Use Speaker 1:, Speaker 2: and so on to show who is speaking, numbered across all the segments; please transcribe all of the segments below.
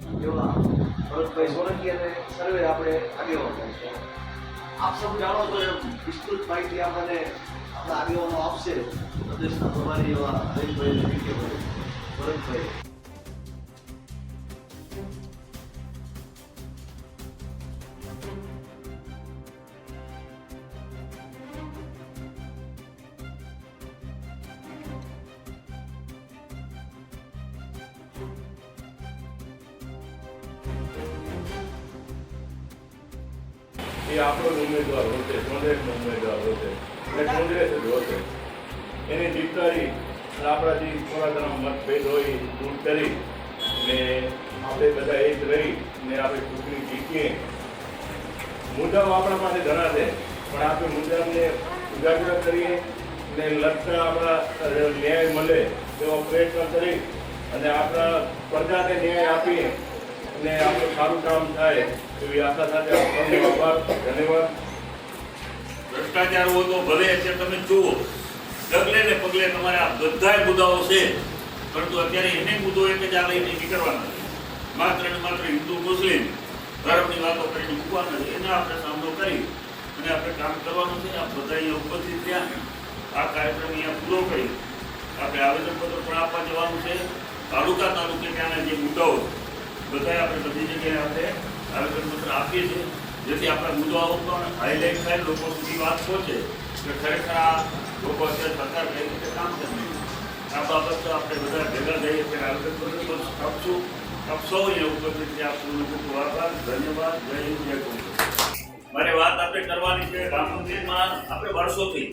Speaker 1: એવા ભરતભાઈ સોલંકી અને સર્વે આપણે આગેવાનો છે. આપ સૌ જાણો છો એમ વિસ્તૃત માહિતી આપણને આપણા આગેવાનો આપશે પ્રદેશના પ્રભારી એવા હરેશભાઈ અને વિકેભાઈ ભરતભાઈ.
Speaker 2: એ આપણો જ ઉમેદવાર હોશે, કોંગ્રેસનો ઉમેદવાર હોશે અને કોંગ્રેસ જ હોશે. એની જીતકારી આપણા જે થોડા ઘણા મતભેદ હોય એ દૂર કરી ને આપણે બધા એક રહી ને આપણે ચૂંટણી જીતીએ. મુદ્દાઓ આપણા પાસે ઘણા છે પણ આપણે મુદ્દાને ઉજાગર કરીએ ને લગતા આપણા ન્યાય મળે એવો પ્રયત્ન કરી અને આપણા પ્રજાને ન્યાય આપીએ અને આપણું સારું કામ થાય એવી આશા સાથે ધન્યવાદ.
Speaker 3: ભ્રષ્ટાચાર હોય તો ભલે છે, તમે જુઓ ડગલે ને પગલે તમારા બધા મુદ્દાઓ છે, પરંતુ અત્યારે એને મુદ્દો એક જ આ લઈને નીકળવાના છે. માત્ર ને માત્ર હિન્દુ મુસ્લિમ ધર્મની વાતો કરીને મૂકવાના છે. એનો આપણે સામનો કરી અને આપણે કામ કરવાનું છે. આ બધા અહીંયા ઉપસ્થિત થયા, આ કાર્યક્રમ અહીંયા પૂરો કરી આપણે આવેદનપત્ર પણ આપવા જવાનું છે. તાલુકે ત્યાંના જે મુદ્દાઓ બધા આપણે બધી જગ્યાએ આપણે આવેદનપત્ર આપીએ છીએ, જેથી આપણા મુદ્દાઓ પણ હાઈલાઇટ થાય, લોકો સુધી વાત પહોંચે કે ખરેખર આ લોકો અત્યારે સરકાર કઈ રીતે કામ કરે. આ બાબત આપણે બધા ભેગા થઈએ ત્યારે આવેદનપત્ર આપશું. આપ સૌ એ ઉપસ્થિત આપનું ખૂબ આભાર, ધન્યવાદ. જય હિન્દ, જય કોંગ્રેસ. મારે વાત આપણે કરવાની છે રામ મંદિરમાં. આપણે વર્ષોથી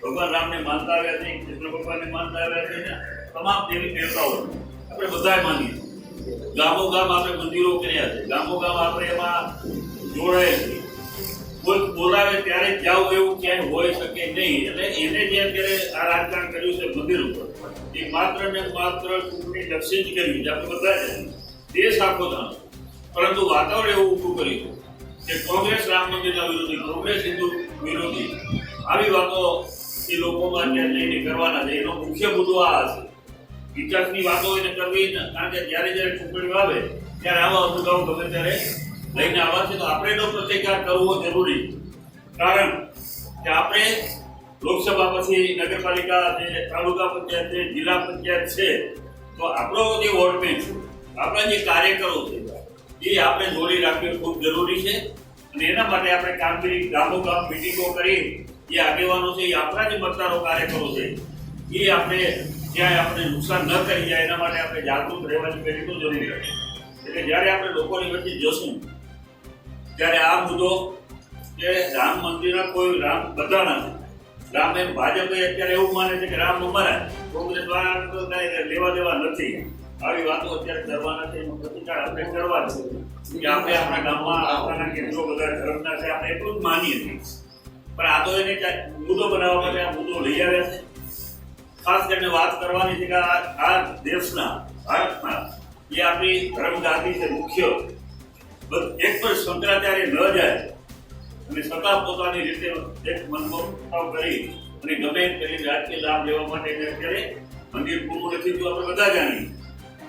Speaker 3: ભગવાન રામને માનતા આવ્યા છે, કૃષ્ણ ભગવાનને માનતા આવ્યા છે ને તમામ દેવી દેવતાઓ આપણે બધાય માનીએ. ગામો ગામ આપણે મંદિરો કર્યા છે, ગામો ગામ આપણે એમાં જોડાય છે. કોઈ બોલાવે ત્યારે જાવ એવું ક્યાંય હોઈ શકે નહીં. એટલે એને જે અત્યારે આ રાજકારણ કર્યું છે મંદિર ઉપર, એ માત્ર ને માત્ર ચૂંટણી લક્ષી જ કર્યું છે. આપણે બધા દેશ આખો જાણો, પરંતુ વાતાવરણ એવું ઊભું કર્યું કે કોંગ્રેસ રામ મંદિરના વિરોધી, કોંગ્રેસ હિન્દુ વિરોધી, આવી વાતો એ લોકોમાં અત્યારે લઈને કરવાના છે. એનો મુખ્ય મુદ્દો આ હશે. વિકાસની વાતો એને કરવી, કારણ કે જ્યારે જ્યારે ચૂંટણીઓ આવે ત્યારે આવા મુદ્દાઓ ગમે ત્યારે લઈને આવવા છે. તો આપણે એનો પ્રતિકાર કરવો જરૂરી, કારણ કે આપણે લોકસભા પછી નગરપાલિકા છે, તાલુકા પંચાયત છે, જિલ્લા પંચાયત છે, તો આપણો જે વોર્ડ બેંક છે, આપણા જે કાર્યકરો છે એ આપણે જોડી રાખવી ખૂબ જરૂરી છે. અને એના માટે આપણે કામગીરી ગામો ગામ મિટિંગો કરી જે આગેવાનો છે એ આપણા જે મતદારો કાર્યકરો છે એ આપણે ક્યાંય આપણે નુકસાન ન કરી જાય એના માટે આપણે જાગૃત રહેવાની પહેલી જરૂરી છે. એટલે જ્યારે આપણે લોકોની વચ્ચે જશું ત્યારે આ મુદ્દો કે રામ મંદિરના કોઈ રામ બધાના છે. રામ એમ ભાજપે અત્યારે એવું માને છે કે રામ અમારા, કોંગ્રેસ વાળા લેવા દેવા નથી. આવી વાતો અત્યારે કરવાના છે, એનો પ્રતિકાર આપણે કરવા છે કે આપણે આપણા ગામમાં આપણા કેન્દ્રો બધા ધર્મના છે, આપણે એટલું જ માનીએ છીએ. પણ આ તો એને મુદ્દો બનાવવા માટે આ મુદ્દો લઈ આવ્યા છે. ખાસ કરીને વાત કરવાની છે કે આ દેશના, ભારતના જે આપણી ધર્મગાદી છે મુખ્ય, એક પણ શંકરાચાર્ય ન જાય અને છતાં પોતાની રીતે એક મનમોહન કરી અને ગમે તેની રાજકીય લાભ લેવા માટે અત્યારે મંદિર પૂરું નથી થયું. આપણે બધા જાણીએ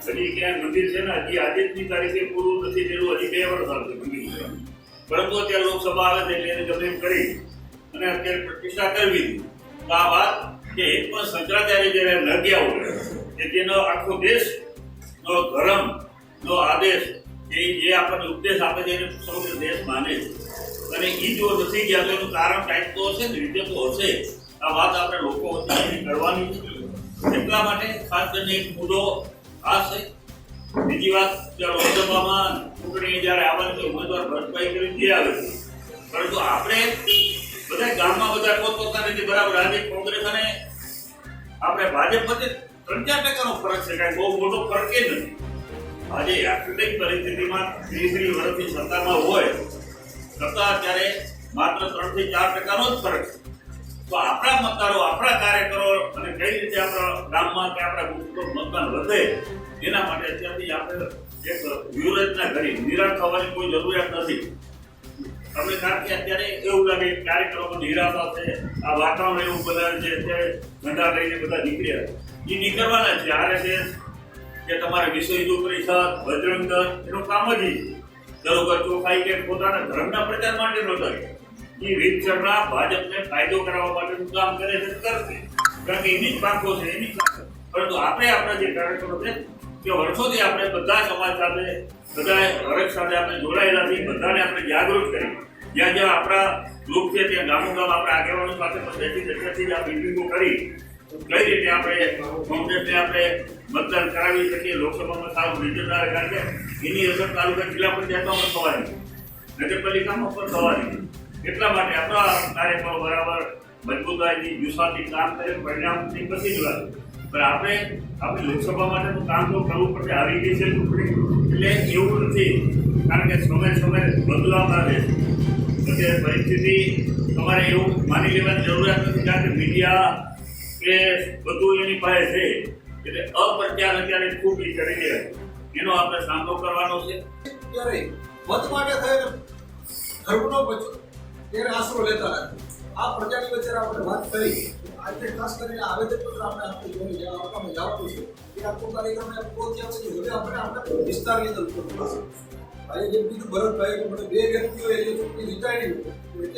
Speaker 3: હજી ક્યાંય મંદિર છે ને હજી આજની તારીખે પૂરું નથી થયેલું. હજી 2 વર્ષ આવશે મંદિર, પરંતુ અત્યારે લોકસભા આવે છે એટલે એને ગમે એમ કરી અને અત્યારે પ્રતિષ્ઠા કરવી. તો આ વાત કે એક પણ શંકરાચાર્ય જ્યારે ન ગયા હોય કે જેનો આખો દેશનો ધર્મનો આદેશ જે આપણને ઉપદેશ આપે છે એને સમગ્ર દેશ માને છે, અને એ જો નથી ગયા તો એનું કારણ કાંઈક તો હશે ને, રીતે તો હશે. આ વાત આપણે લોકો વચ્ચે કરવાની છે. એટલા માટે ખાસ કરીને એક મુદ્દો આ છે. બીજી વાત, લોકસભામાં ચૂંટણી જ્યારે આવવાની છે ઉમેદવાર ભરતભાઈ કરી જે આવે છે, પરંતુ આપણે બધા ગામમાં બધા પોતપોતાની રીતે બરાબર. આજે કોંગ્રેસ અને આપણે ભાજપ વચ્ચે 3-4% ફરક છે, કાંઈ બહુ મોટો ફરક એ નથી. આજે આર્થિક પરિસ્થિતિમાં 30 વર્ષથી સત્તામાં હોય છતાં અત્યારે માત્ર 3-4%નો જ ફરક છે. તો આપણા મતદારો, આપણા કાર્યકરો અને કઈ રીતે આપણા ગામમાં કે આપણા ગ્રુપનું મતદાન વધે એના માટે અત્યારથી આપણે એક વ્યૂહરચના કરી. નિરાશ થવાની કોઈ જરૂરિયાત નથી. તમને કારણ કે અત્યારે એવું લાગે કે કાર્યક્રમોમાં નિરાશા છે, આ વાતાવરણ એવું બધા છે, અત્યારે ધંધા લઈને બધા નીકળ્યા, એ નીકળવાના છે. RSS કે તમારે વિશ્વ હિન્દુ પરિષદ, બજરંગ દળ એનું કામ જ ઈ છે. દરોગર ચોખાઈ કે પોતાના ધર્મના પ્રચાર માટે નહોતા. એ રીતસરના ભાજપને ફાયદો કરાવવા માટેનું કામ કરે છે કરશે, કારણ કે એની જ પાંખો છે, એની જ તાકાત. પરંતુ આપણે આપણા જે કાર્યક્રમો છે કે વર્ષોથી આપણે બધા સમાજ સાથે, બધા વર્ગ સાથે આપણે જોડાયેલા છીએ, બધાને આપણે જાગૃત કરી. જ્યાં જ્યાં આપણા ગ્રુપ છે ત્યાં ગામો ગામ આપણા આગેવાનો સાથે પણ બેસી આ મિટિંગો કરી કઈ રીતે આપણે કોંગ્રેસને આપણે મતદાન કરાવી શકીએ, લોકસભામાં સારું રિઝલ્ટ આવે. કારણ કે એની અસર તાલુકા જિલ્લા પંચાયતમાં થવાની, નગરપાલિકામાં પણ થવાની. એટલા માટે આપણા કાર્યક્રમો બરાબર મજબૂતાઈથી જુસ્સાથી કામ કરે, પરિણામની પછી જ વાત. પણ આપણે આપણી લોકસભા માટેનું કામ તો કરવું પડશે. આવી ગઈ છે ચૂંટણી એટલે એવું નથી, કારણ કે સમય બદલાવતા રહે છે. એટલે પરિસ્થિતિ તમારે એવું માની લેવાની જરૂરિયાત નથી, કારણ કે મીડિયા કે બધું એની પાસે છે. એટલે અપ્રચાર અત્યારે ખૂબ કરી રહ્યા છે, એનો આપણે સામનો કરવાનો છે.
Speaker 4: ત્યારે મત માટે થઈને ધર્મનો બચો ત્યારે આશરો લેતા નથી. આ પ્રજાની વચ્ચે આપણે વાત કરી. આજે ખાસ કરીને આવેદનપત્ર આપણે આપવામાં જવાનું છે. એ આખો કાર્યક્રમ પહોંચ્યા પછી હવે આપણે વિસ્તારની અંદર ઉતરવું. ભાઈ જેમ કીધું ભરતભાઈ કે મને 2 વ્યક્તિઓએ જે ચૂંટણી જીતાડી,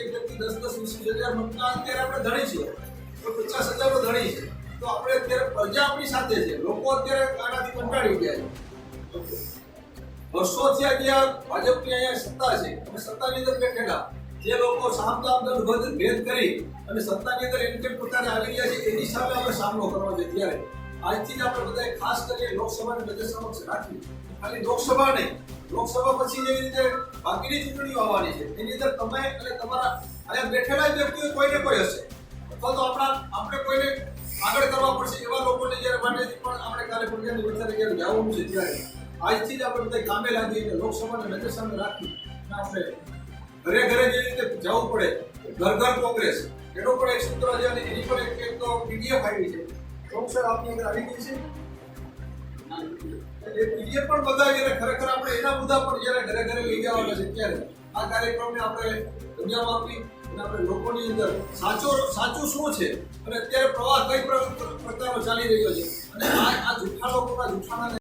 Speaker 4: એક વ્યક્તિ 10-20 હજાર મતના અત્યારે આપણે ધણી છીએ, તો 50,000 નો ધણી છે. તો આપણે અત્યારે પ્રજા આપણી સાથે છે. લોકો અત્યારે આનાથી કંટાળી ગયા છે. વર્ષો થયા ગયા ભાજપની અહીંયા સત્તા છે અને સત્તાની અંદર બેઠેલા જે લોકો સામદામ દંડ ભેદ કરી અને સત્તાની અંદર એન્ટ્રી પોતાને આવી રહ્યા છે, એની સામે આપણે સામનો કરવો છે. ત્યારે આજથી જ આપણે બધાએ ખાસ કરીને લોકસભાની નજર સમક્ષ રાખી. ખાલી લોકસભા નહીં, લોકસભા પછી જેવી રીતે બાકીની ચૂંટણીઓ આવવાની છે એની અંદર તમે અને તમારા અહીંયા બેઠેલા વ્યક્તિઓ કોઈને કોઈ હશે, અથવા તો આપણે કોઈને આગળ કરવા પડશે. એવા લોકોને જ્યારે માટેથી પણ આપણે કાલે પ્રજાની વચ્ચે જ્યારે જવાનું છે, ત્યારે આજથી જ આપણે બધા કામે લાગી અને લોકસભાને નજર સામે રાખી આપણે ઘરે ઘરે જે રીતે જવું પડે, ઘર ઘર કોંગ્રેસ એનો પણ એક સૂત્ર છે અને એની પણ એક તો પીડીએફ આવી છે. સર આપની અંદર આવી ગઈ છે. એ પીડીએફ પણ બધા જ્યારે ખરેખર આપણે એના મુદ્દા પણ જ્યારે ઘરે ઘરે લઈ જવાના છે, ત્યારે આ કાર્યક્રમને આપણે દુનિયામાં આપી અને આપણે લોકોની અંદર સાચું શું છે અને અત્યારે પ્રવાહ કઈ પ્રકારનો ચાલી રહ્યો છે અને આ જૂઠા લોકોના જૂઠાના